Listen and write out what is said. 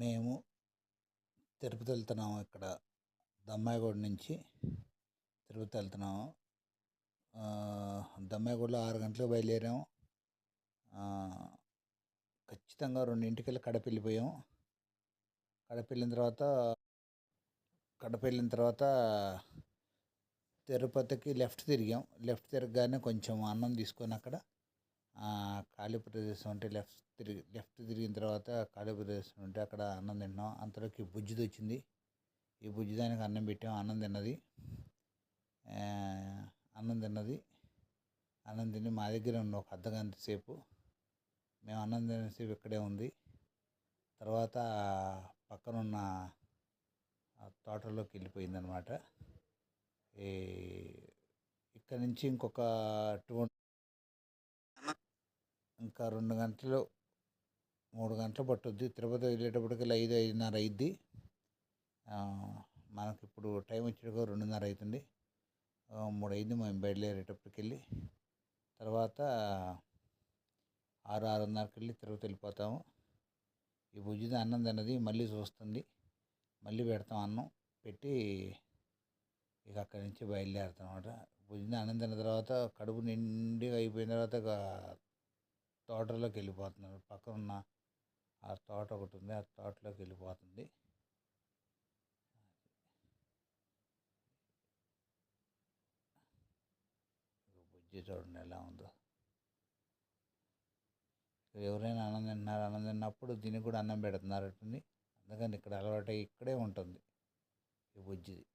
మేము తిరుపతి వెళ్తున్నాము. ఇక్కడ దమ్మాయిగూడ నుంచి తిరుపతి వెళ్తున్నాము. దమ్మాయిగూడలో 6 గంటలకు బయలుదేరాము. ఖచ్చితంగా 2:00 కడప వెళ్ళిపోయాము. కడప వెళ్ళిన తర్వాత తిరుపతికి లెఫ్ట్ తిరిగాం. లెఫ్ట్ తిరగగానే కొంచెం అన్నం తీసుకొని అక్కడ ఖాళీ ప్రదేశం ఉంటే లెఫ్ట్ తిరిగిన తర్వాత ఖాళీ ప్రదేశం ఉంటే అక్కడ అన్నం తిన్నాం. అంతలోకి బుజ్జిది వచ్చింది. ఈ బుజ్జి దానికి అన్నం పెట్టాం. అన్నం తిని మా దగ్గర ఉన్న ఒక అర్ధగంట సేపు మేము అన్నం తినేసేపు ఇక్కడే ఉంది. తర్వాత పక్కనున్న తోటలోకి వెళ్ళిపోయిందనమాట. ఇక్కడ నుంచి ఇంకొక 2 గంటలు 3 గంటలు పట్టుద్ది. తిరుపతి వెళ్ళేటప్పటికి 5:30 అయ్యిద్ది. మనకి ఇప్పుడు టైం వచ్చేటప్పుడు 2:30 అవుతుంది. 3 అయింది మేము బయలుదేరేటప్పటికి. తర్వాత 6:30కి వెళ్ళి తిరుపతి వెళ్ళిపోతాము. ఈ బుజ్జిది అన్నం తిన్నది, మళ్ళీ చూస్తుంది. మళ్ళీ పెడతాం అన్నం పెట్టి ఇక అక్కడి నుంచి బయలుదేరుతాం అన్నమాట. బుజ్జిది అన్నం తిన్న తర్వాత కడుపు నిండుగా అయిపోయిన తర్వాత ఇక తోటలోకి వెళ్ళిపోతున్నారు. పక్కన ఉన్న ఆ తోట ఒకటి ఉంది, ఆ తోటలోకి వెళ్ళిపోతుంది. బుజ్జి చూడండి ఎలా ఉందో. ఎవరైనా అన్నం తిన్నప్పుడు దీనికి కూడా అన్నం పెడుతున్నారటండి. అందుకని ఇక్కడ అలవాటు ఇక్కడే ఉంటుంది ఈ బుజ్జిది.